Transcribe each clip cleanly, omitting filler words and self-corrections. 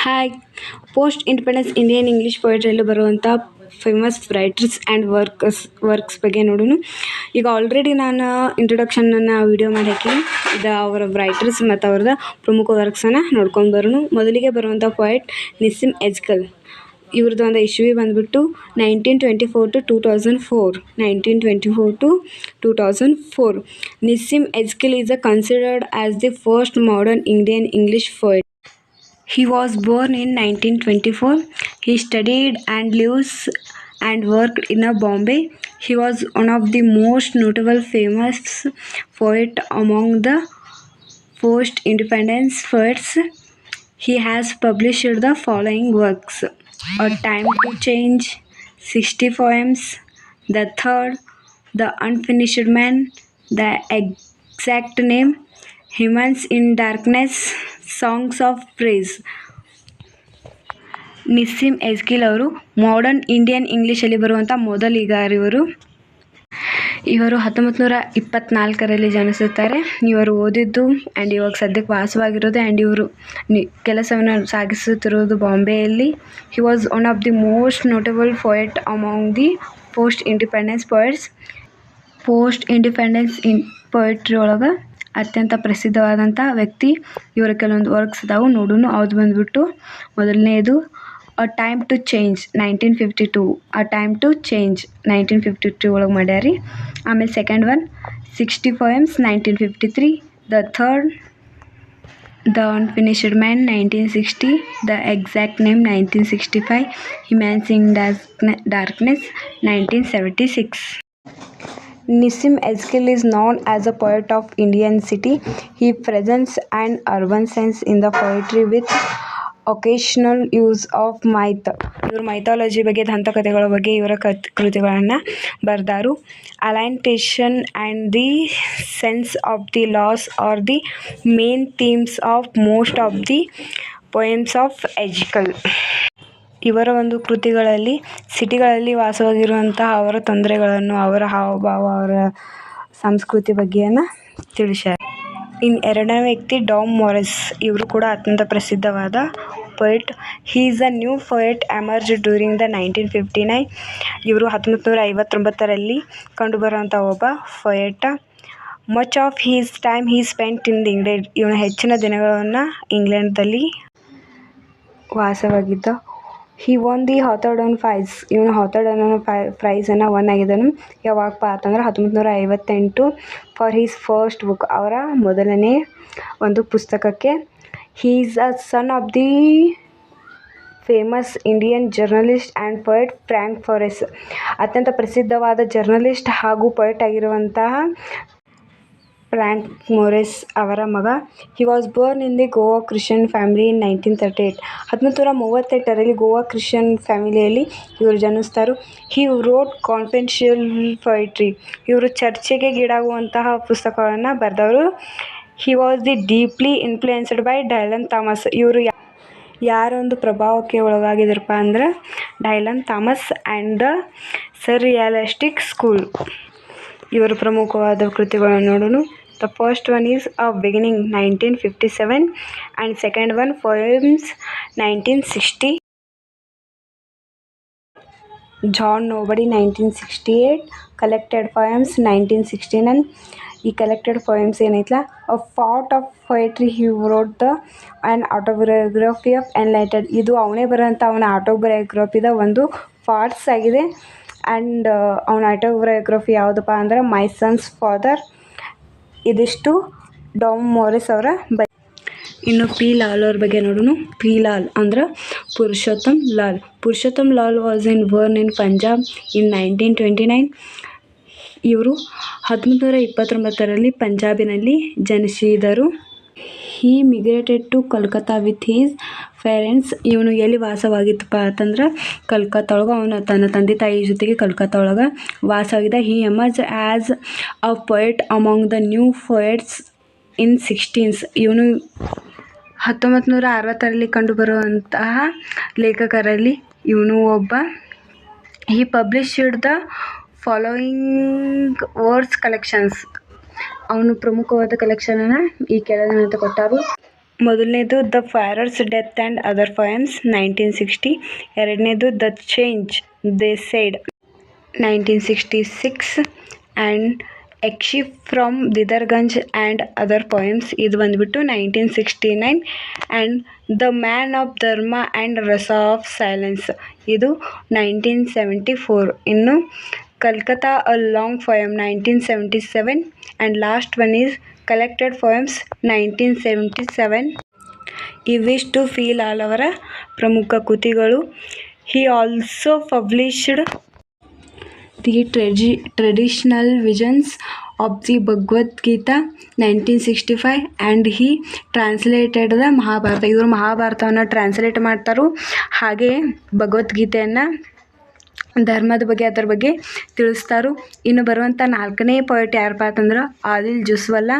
Hi. Post independence Indian English ಪೊಯೆಟ್ರಿಯಲ್ಲಿ ಬರುವಂಥ famous writers and works ಬಗ್ಗೆ ನೋಡೋಣ. ಈಗ ಆಲ್ರೆಡಿ ನಾನು ಇಂಟ್ರೊಡಕ್ಷನನ್ನು ವಿಡಿಯೋ ಮಾಡಿ ಹಾಕೀನಿ. ಇದು ಅವರ ರೈಟರ್ಸ್ ಮತ್ತು ಅವ್ರದ್ದು ಪ್ರಮುಖ ವರ್ಕ್ಸನ್ನು ನೋಡ್ಕೊಂಡು ಬರೋಣ. ಮೊದಲಿಗೆ ಬರುವಂಥ ಪೊಯೆಟ್ ನಿಸ್ಸಿಮ್ ಎಜ್ಕಲ್. ಇವ್ರದ್ದು ಒಂದು ಇಶ್ವಿ ಬಂದುಬಿಟ್ಟು 1924 to 2004. 1924 to 2004. Nissim Ezekiel is considered as the first modern Indian English poet. He was born in 1924. He studied and lives and worked in Bombay. He was one of the most notable famous poet among the post-independence poets. He has published the following works: A Time to Change, 60 Poems, The Third, The Unfinished Man, The Exact Name, Humans in Darkness, Songs of Praise. ನಿಸ್ಸಿಮ್ ಎಜ್ಕಿಲ್ ಅವರು modern Indian ಇಂಗ್ಲೀಷಲ್ಲಿ ಬರುವಂಥ ಮೊದಲಿಗರಿವರು. ಇವರು 1924ರಲ್ಲಿ ಜನಿಸುತ್ತಾರೆ. ಇವರು ಓದಿದ್ದು and ಇವಾಗ ಸದ್ಯಕ್ಕೆ ವಾಸವಾಗಿರೋದು and ಇವರು ಕೆಲಸವನ್ನು ಸಾಗಿಸುತ್ತಿರುವುದು ಬಾಂಬೆಯಲ್ಲಿ. He was one of the most notable poet among the post independence poets. Post independence poetry ಒಳಗೆ ಅತ್ಯಂತ ಪ್ರಸಿದ್ಧವಾದಂಥ ವ್ಯಕ್ತಿ. ಇವರ ಕೆಲವೊಂದು ವರ್ಕ್ಸ್ ಅದಾವು, ನೋಡೋಣ. ಅವ್ದು ಬಂದುಬಿಟ್ಟು ಮೊದಲನೇದು a time to change 1952. A time to change 1952 ಒಳಗೆ ಮಾಡ್ಯಾರಿ. ಆಮೇಲೆ second one 60 Poems 1953. The third the unfinished man 1960. The exact name 1965. Humans in darkness 1976. Nissim Ezekiel is known as a poet of Indian city. He presents an urban sense in the poetry with occasional use of myth. ಇವರು mythology ಬಗ್ಗೆ, ದಂತಕಥೆಗಳ ಬಗ್ಗೆ ಇವರ ಕೃತಿಗಳನ್ನು ಬರೆದಾರು. Alienation and the sense of the loss are the main themes of most of the poems of Ezekiel. ಇವರ ಒಂದು ಕೃತಿಗಳಲ್ಲಿ ಸಿಟಿಗಳಲ್ಲಿ ವಾಸವಾಗಿರುವಂತಹ ಅವರ ತೊಂದರೆಗಳನ್ನು, ಅವರ ಹಾವಭಾವ, ಅವರ ಸಂಸ್ಕೃತಿ ಬಗ್ಗೆಯನ್ನು ತಿಳಿಸ್ಯಾರ. ಇನ್ನು ಎರಡನೇ ವ್ಯಕ್ತಿ ಡಾಮ್ ಮೊರಿಸ್. ಇವರು ಕೂಡ ಅತ್ಯಂತ ಪ್ರಸಿದ್ಧವಾದ poet. He is a new poet emerge during the 1959. ಇವರು 1959ರಲ್ಲಿ ಕಂಡುಬರುವಂಥ ಒಬ್ಬ poet. Much of his time he spent in England. ಇವನು ಹೆಚ್ಚಿನ ದಿನಗಳನ್ನು ಇಂಗ್ಲೆಂಡ್ದಲ್ಲಿ ವಾಸವಾಗಿದ್ದ. He won the Hawthornden Prize. ಇವನು ಹಾಥರ್ಡನ್ ಪ್ರೈಸನ್ನು ಒನ್ ಆಗಿದ್ದನು. ಯಾವಾಗಪ್ಪ ಅಂತಂದ್ರೆ 1958 ಫಾರ್ ಹೀಸ್ ಫಸ್ಟ್ ಬುಕ್, ಅವರ ಮೊದಲನೇ ಒಂದು ಪುಸ್ತಕಕ್ಕೆ. He is a son of the famous Indian journalist and poet Frank Moraes. ಅತ್ಯಂತ ಪ್ರಸಿದ್ಧವಾದ ಜರ್ನಲಿಸ್ಟ್ ಹಾಗೂ ಪೊಯೆಟ್ ಆಗಿರುವಂತಹ ಫ್ರ್ಯಾಂಕ್ ಮೊರಿಸ್ ಅವರ ಮಗ. He was born in the Goa Christian family in 1938. 1938ರಲ್ಲಿ ಗೋವಾ ಕ್ರಿಶ್ಚಿಯನ್ ಫ್ಯಾಮಿಲಿಯಲ್ಲಿ ಇವರು ಜನಿಸ್ತಾರೆ. He wrote confidential poetry. ಇವರು ಚರ್ಚೆಗೆ ಗೀಡಾಗುವಂತಹ ಪುಸ್ತಕಗಳನ್ನು ಬರೆದವರು. He was the deeply influenced by Dylan Thomas. ಇವರು ಯಾರೊಂದು ಪ್ರಭಾವಕ್ಕೆ ಒಳಗಾಗಿದ್ರಪ್ಪ ಅಂದ್ರೆ Dylan Thomas and the surrealistic school. ಇವರ ಪ್ರಮುಖವಾದ ಕೃತಿಗಳನ್ನು ನೋಡೋಣ. The first one is a beginning 1957 and second one poems 1960. John Nobody 1968. Collected poems 1969. ಈ ಕಲೆಕ್ಟೆಡ್ ಪೊಯಮ್ಸ್ ಏನೈತಲ್ಲ, a part of poetry he wrote the and autobiography of enlightened. ಇದು ಅವನೇ ಬರೋಂಥ ಅವನ ಆಟೋಬಯೋಗ್ರಫಿದ ಒಂದು ಪಾರ್ಟ್ಸ್ ಆಗಿದೆ. ಆ್ಯಂಡ್ ಅವನ ಆಟೋಬಯೋಗ್ರಫಿ ಯಾವುದಪ್ಪ ಅಂದ್ರೆ ಮೈ ಸನ್ಸ್ ಫಾದರ್. ಇದಿಷ್ಟು ಡಾಮ್ ಮೊರಿಸ್ ಅವರ ಇನ್ನು ಪಿ ಲಾಲ್ ಅವ್ರ ಬಗ್ಗೆ ನೋಡೋಣ. ಪಿ ಲಾಲ್ ಅಂದ್ರೆ Purushottam Lal. Purushottam Lal was born in Punjab in 1929. ಇವರು 1929ರಲ್ಲಿ ಪಂಜಾಬಿನಲ್ಲಿ ಜನಿಸಿದರು. He migrated to Calcutta with his parents. ಇವನು ಎಲ್ಲಿ ವಾಸವಾಗಿತ್ತಪ್ಪ ಅಂತಂದ್ರೆ ಕಲ್ಕತ್ತಾ ಒಳಗೆ. ಅವನು ತನ್ನ ತಂದೆ ತಾಯಿ ಜೊತೆಗೆ ಕಲ್ಕತ್ತಾ ಒಳಗೆ ವಾಸವಾಗಿದ್ದ. He emerge as a poet among the new poets in 16s. ಇವನು 1960ರಲ್ಲಿ ಕಂಡುಬರುವಂತಹ ಲೇಖಕರಲ್ಲಿ ಇವನು ಒಬ್ಬ. He published the following words collections. ಅವನು ಪ್ರಮುಖವಾದ ಕಲೆಕ್ಷನನ್ನು ಈ ಕೆಳಗಿನಂತೆ ಕೊಟ್ಟಾರು. ಮೊದಲನೇದು the parrot's death and other poems 1960. ಎರಡನೇದು the change they said 1966 and Yakshi from Didarganj and other poems ಇದು ಬಂದುಬಿಟ್ಟು 1969 and the man of dharma and rasa of silence ಇದು 1974. ಇನ್ನು Calcutta a long poem 1977 and last one is collected poems 1977. ಇವಿಷ್ಟು feel all ಅವರ ಪ್ರಮುಖ ಕೃತಿಗಳು. He also published the traditional visions of the Bhagavad Gita 1965 and he translated the Mahabharata. ಇವರು ಮಹಾಭಾರತವನ್ನು ಟ್ರಾನ್ಸ್ಲೇಟ್ ಮಾಡ್ತಾರೋ ಹಾಗೆ ಭಗವದ್ಗೀತೆಯನ್ನು ಧರ್ಮದ ಬಗ್ಗೆ ಅದರ ಬಗ್ಗೆ ತಿಳಿಸ್ತಾರೋ. ಇನ್ನು ಬರುವಂಥ ನಾಲ್ಕನೇ ಪೊಯೆಟ್ ಯಾರಪ್ಪ ಅಂತಂದ್ರೆ Adil Jussawalla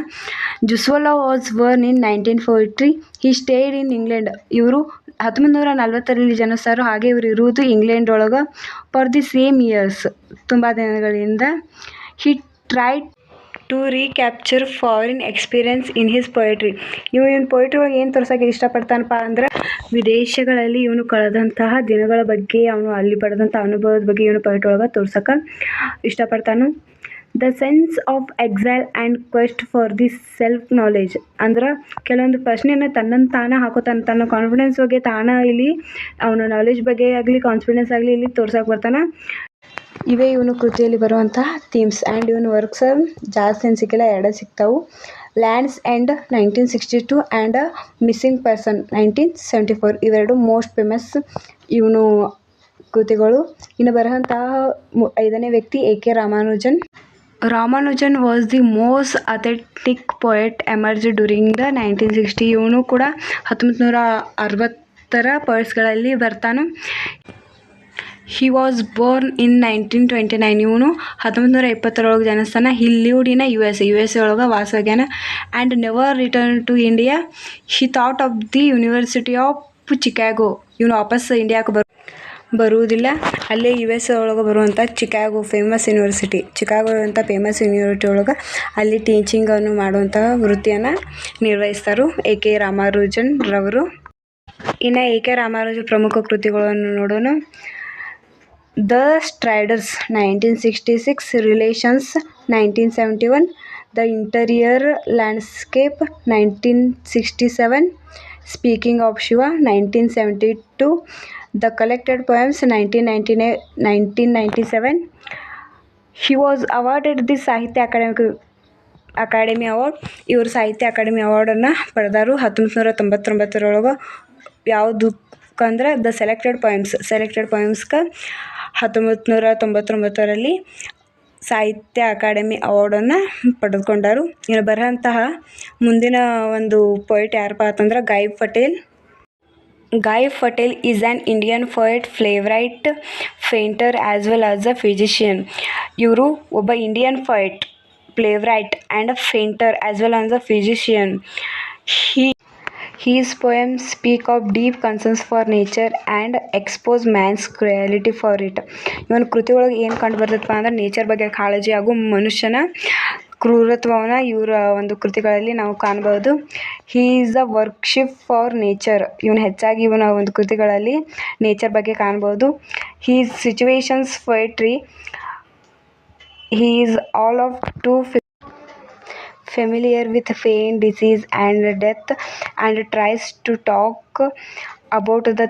was born in 1943. He stayed in England. ಇವರು 1940ರಲ್ಲಿ ಜನಿಸ್ತಾರೋ ಹಾಗೆ ಇವರು ಇರುವುದು ಇಂಗ್ಲೆಂಡ್ ಒಳಗೆ ಫಾರ್ ದಿ ಸೇಮ್ ಇಯರ್ಸ್ ತುಂಬ ದಿನಗಳಿಂದ. He tried to recapture foreign experience in his poetry. ಇವನು ಪೊಯೆಟ್ರಿ ಒಳಗೆ ಏನು ತೋರ್ಸೋಕೆ ಇಷ್ಟಪಡ್ತಾನಪ್ಪ ಅಂದ್ರೆ ವಿದೇಶಗಳಲ್ಲಿ ಇವನು ಕಳೆದಂತಹ ದಿನಗಳ ಬಗ್ಗೆ ಅವನು ಅಲ್ಲಿ ಪಡೆದಂಥ ಅನುಭವದ ಬಗ್ಗೆ ಇವನು ಪೊಯೆಟ್ರಿ ಒಳಗೆ ತೋರ್ಸೋಕೆ ಇಷ್ಟಪಡ್ತಾನು. The sense of exile and quest for the self knowledge ಅಂದ್ರೆ ಕೆಲವೊಂದು ಪ್ರಶ್ನೆಯನ್ನು ತನ್ನನ್ನು ತಾನೇ ಹಾಕೋತಾನೆ, ತನ್ನ ಕಾನ್ಫಿಡೆನ್ಸ್ ಬಗ್ಗೆ ಇಲ್ಲಿ ಅವನ ನಾಲೆಜ್ ಬಗ್ಗೆ ಆಗಲಿ ಕಾನ್ಫಿಡೆನ್ಸ್ ಆಗಲಿ ಇಲ್ಲಿ ತೋರ್ಸೋಕೆ ಬರ್ತಾನೆ. ಇವೇ ಇವನು ಕೃತಿಯಲ್ಲಿ ಬರುವಂತಹ ಥೀಮ್ಸ್. ಆ್ಯಂಡ್ ಇವನು ವರ್ಕ್ಸ್ ಜಾಸ್ತಿ ಏನು ಸಿಕ್ಕಿಲ್ಲ, ಎರಡೇ ಸಿಗ್ತಾವು. Lands end 1962 and missing person 1974 ಇವೆರಡು ಮೋಸ್ಟ್ ಫೇಮಸ್ ಇವನು ಕೃತಿಗಳು. ಇನ್ನು ಬರುವಂತಹ 5ನೇ ವ್ಯಕ್ತಿ A.K. Ramanujan was the most authentic poet emerge during the 1960. ಇವನು ಕೂಡ 1960ರ ಪೊಯೆಟ್ಸ್ಗಳಲ್ಲಿ ಬರ್ತಾನೆ. He was born in 1929. ಇವನು 1920ರೊಳಗೆ ಜನಿಸ್ತಾನೆ. He lived in U S A ಒಳಗೆ ವಾಸವಾಗ್ಯಾನ. And never return to India. He taught of the University of Chicago. ಇವನು ವಾಪಸ್ ಇಂಡಿಯಾಕ್ಕೆ ಬರುವುದಿಲ್ಲ. ಅಲ್ಲೇ US ಒಳಗೆ ಬರುವಂಥ ಚಿಕಾಗೋ ಫೇಮಸ್ ಯೂನಿವರ್ಸಿಟಿ, ಚಿಕಾಗೋ ಅಂತ ಫೇಮಸ್ ಯೂನಿವರ್ಸಿಟಿ ಒಳಗೆ ಅಲ್ಲಿ ಟೀಚಿಂಗನ್ನು ಮಾಡುವಂತಹ ವೃತ್ತಿಯನ್ನು ನಿರ್ವಹಿಸ್ತಾರೆ A.K. ರಾಮಾನುಜನ್ ರವರು. ಇನ್ನು A.K. ರಾಮಾನುಜನ್ ಪ್ರಮುಖ ಕೃತಿಗಳನ್ನು ನೋಡೋಣ. The striders 1966, relations 1971, the interior landscape 1967, speaking of Shiva 1972, the collected poems 1997. He was awarded the Sahitya Akademi award. ಇವರು ಸಾಹಿತ್ಯ ಅಕಾಡೆಮಿ ಅವಾರ್ಡನ್ನು ಪಡೆದಾರು 1999ರೊಳಗೆ. ಯಾವುದಕ್ಕಂದ್ರೆ ದ ಸೆಲೆಕ್ಟೆಡ್ ಪೊಯಮ್ಸ್ಗೆ 1999ರಲ್ಲಿ ಸಾಹಿತ್ಯ ಅಕಾಡೆಮಿ ಅವಾರ್ಡನ್ನು ಪಡೆದುಕೊಂಡರು. ಇನ್ನು ಬರೋಂತಹ ಮುಂದಿನ ಒಂದು ಪೊಯೆಟ್ ಯಾರಪ್ಪ ಅಂತಂದ್ರೆ Gieve Patel is an Indian poet, playwright, painter as well as a physician. ಇವರು ಒಬ್ಬ Indian poet, playwright and painter as well as a physician. His poems speak of deep concerns for nature and expose man's cruelty for it. ಇವನ ಕೃತಿ ಒಳಗೆ ಏನು ಕಂಡು ಬರ್ತದಪ್ಪ ಅಂದ್ರೆ nature ಬಗ್ಗೆ ಕಾಳಜಿ ಹಾಗೂ ಮನುಷ್ಯನ ಕ್ರೂರತ್ವವನ್ನು ಇವರ ಒಂದು ಕೃತಿಗಳಲ್ಲಿ ನಾವು ಕಾಣಬಹುದು. He is a worship for nature. ಇವನು ಹೆಚ್ಚಾಗಿ ಇವನ ಒಂದು ಕೃತಿಗಳಲ್ಲಿ ನೇಚರ್ ಬಗ್ಗೆ ಕಾಣ್ಬೋದು. His situations poetry, he is all of too familiar with pain, disease and death, and tries to talk about the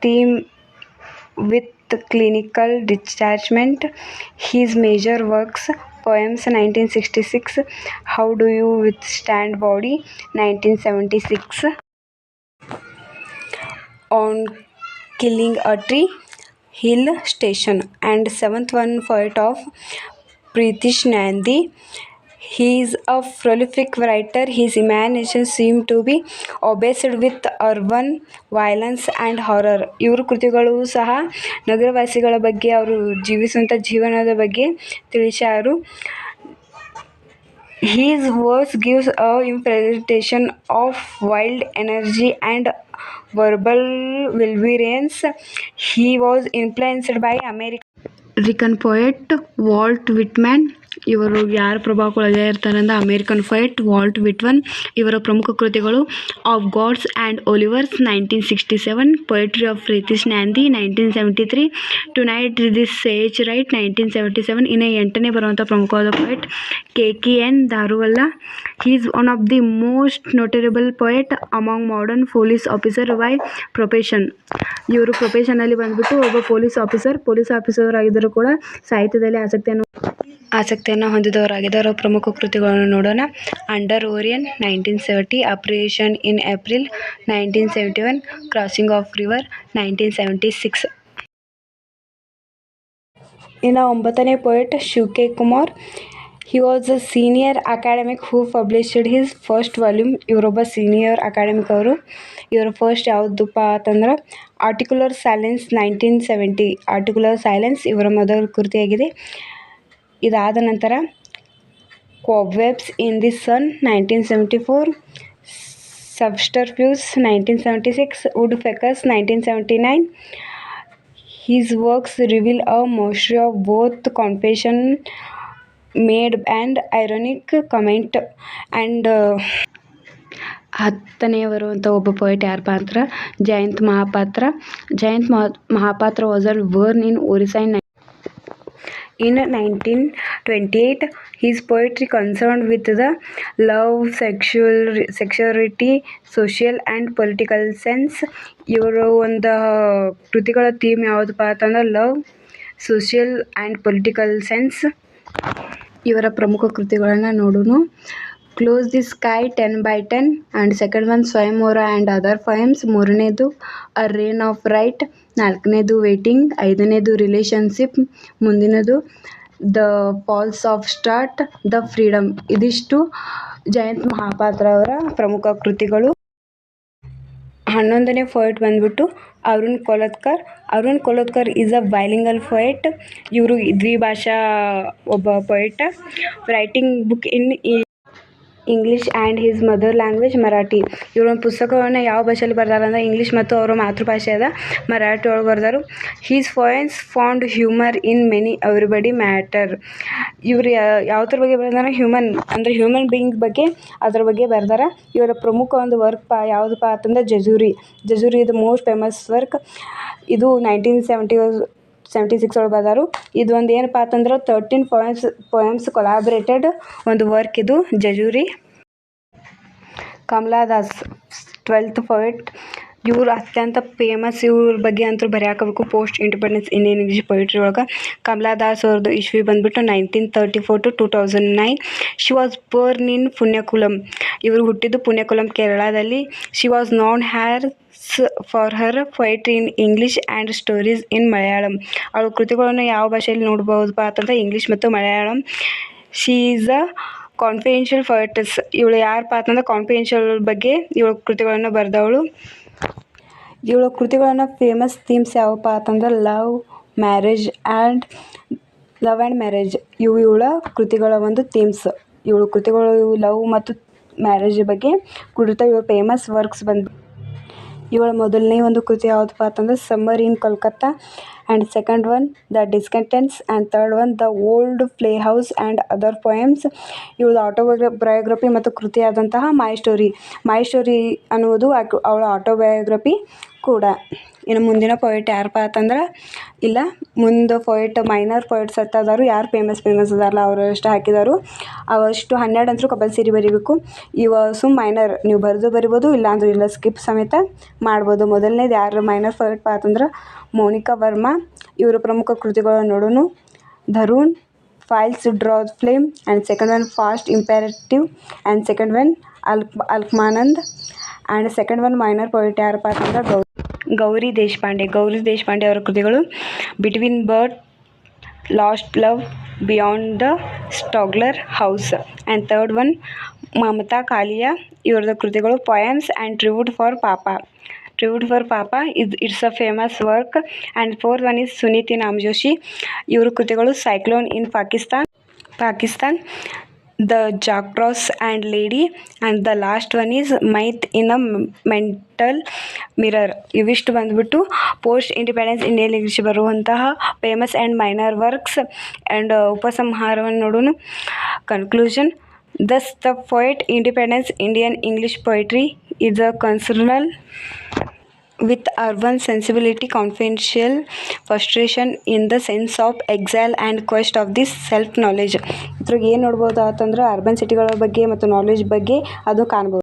theme with clinical detachment. His major works, poems 1966, How Do You Withstand Body 1976, On Killing a Tree, Hill Station, and 7th one poet of Pritish Nandi. He is a prolific writer. His imagination seems to be obsessed with urban violence and horror. ಇವರು ಕೃತಿಗಳು ಸಹ ನಗರವಾಸಿಗಳ ಬಗ್ಗೆ, ಅವರು ಜೀವಿಸುವಂಥ ಜೀವನದ ಬಗ್ಗೆ ತಿಳಿಸ್ಯಾರು. His works gives a representation of wild energy and verbal violence. He was influenced by American poet Walt Whitman ಇವರು ಯಾರ ಪ್ರಭಾವಕ್ಕೊಳಗೆ ಇರ್ತಾರೆ ಅಂದರೆ ಅಮೇರಿಕನ್ ಪೊಯೆಟ್ ವಾಲ್ಟ್ ವಿಟ್ಮನ್. ಇವರ ಪ್ರಮುಖ ಕೃತಿಗಳು of gods and olives 1967, poetry of Pritish Nandy 1973, tonight this sage rite 1977. ಇನ್ನು 8ನೇ ಬರುವಂಥ ಪ್ರಮುಖವಾದ poet KKN Daruwalla. He is one of the most notable poet among modern police officer by profession. ಇವರು ಪ್ರೊಫೆಷನಲ್ಲಿ ಬಂದ್ಬಿಟ್ಟು ಒಬ್ಬ ಪೊಲೀಸ್ ಆಫೀಸರ್ ಆಗಿದ್ದರೂ ಕೂಡ ಸಾಹಿತ್ಯದಲ್ಲಿ ಆಸಕ್ತಿಯನ್ನು ಹೊಂದಿದವರಾಗಿದ್ದರು. ಪ್ರಮುಖ ಕೃತಿಗಳನ್ನು ನೋಡೋಣ. Under Orion 1970, appreciation in April 1971, crossing of river 1976. ಇನ್ನು 9ನೇ poet Shiv K Kumar. He was a senior academic who published his first volume. ಇವರೊಬ್ಬ ಸೀನಿಯರ್ ಅಕಾಡೆಮಿಕ್ ಅವರು. ಇವರ ಫಸ್ಟ್ ಯಾವುದಪ್ಪ ಅಂತಂದ್ರೆ ಆರ್ಟಿಕ್ಯುಲರ್ ಸೈಲೆನ್ಸ್ 1970. ಆರ್ಟಿಕ್ಯುಲರ್ ಸೈಲೆನ್ಸ್ ಇವರ ಮೊದಲ ಕೃತಿಯಾಗಿದೆ. ಇದಾದ ನಂತರ cobwebs in the sun 1974, subterfuge 1976, woodpeckers 1979. His works reveal a mastery of both confession made and ironic comment. And 10ನೇವರು ಅಂತ ಒಬ್ಬ ಪೊಯೆಟ್ ಯಾರಪ್ಪ ಅಂದ್ರೆ Jayant Mahapatra. Jayant Mahapatra was born in Orissa in 1928. His poetry concerned with the love, sexuality, social and political sense. ಇವರ ಒಂದು ಕೃತಿಗಳ theme ಯಾವುದಪ್ಪ ಅಂತಂದ್ರೆ love, social and political sense. ಇವರ ಪ್ರಮುಖ ಕೃತಿಗಳನ್ನು ನೋಡೋಣ. Close the sky 10/10 and second one Svayamvara and other poems. 3ನೇದು ಅ ರೇನ್ ಆಫ್ ರೈಟ್. 4ನೇದು ವೇಟಿಂಗ್. 5ನೇದು ರಿಲೇಷನ್ಶಿಪ್. ಮುಂದಿನದು the false of start, the freedom. ಇದಿಷ್ಟು ಜಯಂತ್ ಮಹಾಪಾತ್ರ ಅವರ ಪ್ರಮುಖ ಕೃತಿಗಳು. 11ನೇ ಪೊಯೆಟ್ ಬಂದ್ಬಿಟ್ಟು Arun Kolatkar. Arun Kolatkar is a bilingual poet. ಇವರು ದ್ವಿಭಾಷಾ ಒಬ್ಬ poet. Writing book in English and his mother language Marathi. ಇವರು ಒಂದು ಪುಸ್ತಕವನ್ನು ಯಾವ ಭಾಷೆಯಲ್ಲಿ ಬರ್ದಾರ ಅಂದರೆ ಇಂಗ್ಲೀಷ್ ಮತ್ತು ಅವರ ಮಾತೃಭಾಷೆ ಅದ ಮರಾಠಿ ಒಳಗೆ ಬರ್ದಾರು. His poems found humour in many everybody matter. ಇವರು ಯಾವುದ್ರ ಬಗ್ಗೆ ಬರ್ದಾರ? ಹ್ಯೂಮನ್ ಬೀಯಿಂಗ್ ಬಗ್ಗೆ, ಅದ್ರ ಬಗ್ಗೆ ಬರ್ದಾರ. ಇವರ ಪ್ರಮುಖ ಒಂದು ವರ್ಕ್ ಯಾವುದಪ್ಪ ಅಂತಂದ್ರೆ ಜಜೂರಿ ಇದು ಮೋಸ್ಟ್ ಫೇಮಸ್ ವರ್ಕ್. ಇದು 1976 ಒಳಗೆ ಬರ್ದಾರು. ಇದು ಒಂದು ಏನಪ್ಪ ಅಂತಂದ್ರೆ 13 ಪೊಯಮ್ಸ್ ಕೊಲಾಬ್ರೇಟೆಡ್ ಒಂದು ವರ್ಕ್ ಇದು ಜಜೂರಿ. Kamala Das 12th poet. ಇವರು ಅತ್ಯಂತ ಫೇಮಸ್. ಇವ್ರ ಬಗ್ಗೆ ಅಂತೂ ಬರೆಯಾಕಬೇಕು. Post independence Indian English poetry ಒಳಗೆ ಕಮಲಾ ದಾಸ್ ಅವ್ರದ್ದು ಇಸ್ವಿ ಬಂದ್ಬಿಟ್ಟು 1934 to 2009. She was born in Punnayurkulam. ಇವರು ಹುಟ್ಟಿದ್ದು ಪುಣ್ಯಕುಲಂ, ಕೇರಳದಲ್ಲಿ. She was known for her poetry in English and stories in Malayalam. ಅವಳ ಕೃತಿಗಳನ್ನು ಯಾವ ಭಾಷೆಯಲ್ಲಿ ನೋಡ್ಬೋದಪ್ಪ ಅಂತಂದ್ರೆ ಇಂಗ್ಲೀಷ್ ಮತ್ತು Malayalam. She is a confidential poetess. ಇವಳು ಯಾರಪ್ಪ ಅಂತಂದ್ರೆ ಕಾನ್ಫಿಡೆನ್ಷಿಯಲ್ ಬಗ್ಗೆ ಇವಳ ಕೃತಿಗಳನ್ನು ಬರೆದವಳು. ಇವಳ ಕೃತಿಗಳನ್ನು ಫೇಮಸ್ ಥೀಮ್ಸ್ ಯಾವಪ್ಪ ಅಂತಂದ್ರೆ ಲವ್ ಆ್ಯಂಡ್ ಮ್ಯಾರೇಜ್. ಇವು ಇವಳ ಕೃತಿಗಳ ಒಂದು ಥೀಮ್ಸ್. ಇವಳ ಕೃತಿಗಳು ಲವ್ ಮತ್ತು ಮ್ಯಾರೇಜ್ ಬಗ್ಗೆ ಕುರಿತ ಇವಳ ಫೇಮಸ್ ವರ್ಕ್ಸ್ ಬಂದು. ಇವಳ ಮೊದಲನೇ ಒಂದು ಕೃತಿ ಯಾವುದಪ್ಪ ಅಂತಂದ್ರೆ summer in Kolkata, and second one the discontents, and third one the old play house and other poems. ಇವಳದು ಬಯೋಗ್ರಫಿ ಮತ್ತು ಕೃತಿಯಾದಂತಹ ಮೈ ಸ್ಟೋರಿ ಅನ್ನುವುದು ಅವಳ ಆಟೋಬಯೋಗ್ರಫಿ ಕೂಡ. ಇನ್ನು ಮುಂದಿನ ಪೊಯೆಟ್ ಯಾರಪ್ಪ ಅಂತಂದ್ರೆ ಇಲ್ಲ, ಮುಂದೆ ಮೈನರ್ ಪೊಯೆಟ್ಸ್ ಅದಾರು. ಯಾರು ಫೇಮಸ್ ಅದಾರಲ್ಲ ಅವರು ಅಷ್ಟು ಹಾಕಿದಾರು. ಅವಷ್ಟು 12 ಅಂತೂ ಕಂಪಲ್ಸರಿ ಬರೀಬೇಕು. ಮೈನರ್ ನೀವು ಬರಿಬೋದು, ಇಲ್ಲಾಂದ್ರೆ ಇಲ್ಲ, ಸ್ಕಿಪ್ ಸಮೇತ ಮಾಡ್ಬೋದು. ಮೊದಲನೇದು ಯಾರು ಮೈನರ್ ಪೊಯೆಟ್ ಅಂತಂದ್ರೆ ಮೋನಿಕಾ ವರ್ಮಾ. ಇವರ ಪ್ರಮುಖ ಕೃತಿಗಳನ್ನು ನೋಡೋಣ. ಧರೂನ್, files draw flame, and second one fast imperative, and second one ಅಲ್ಕ್ಮಾನಂದ್, and second one minor poet ಯಾರಪ್ಪ ಅಂತಂದ್ರೆ ಗೌರಿ ದೇಶಪಾಂಡೆ ಅವರ ಕೃತಿಗಳು between birth, lost love, beyond the slaughter house, and third one Mamta Kalia. ಇವ್ರದ್ದು ಕೃತಿಗಳು poems and tribute for papa it's a famous work. And fourth one is Suniti Namjoshi. ಇವ್ರ ಕೃತಿಗಳು cyclone in Pakistan. The jackass and lady and the last one is myth in a mental mirror. ಇವಿಷ್ಟು ಬಂದ್ಬಿಟ್ಟು post independence Indian English ಬರುವಂತಹ famous and minor works. And ಉಪಸಂಹಾರವನ್ನು ನೋಡೋಣ. Conclusion. Thus, the poet independence Indian English poetry is a concern with urban sensibility, confidential frustration in the sense of exile and quest of this self knowledge. ಇದ್ರಾಗ ಏನು ನೋಡ್ಬೋದು ಅಂತಂದ್ರೆ urban ಸಿಟಿಗಳ ಬಗ್ಗೆ ಮತ್ತು knowledge ಬಗ್ಗೆ ಅದು ಕಾಣ್ಬೋದು.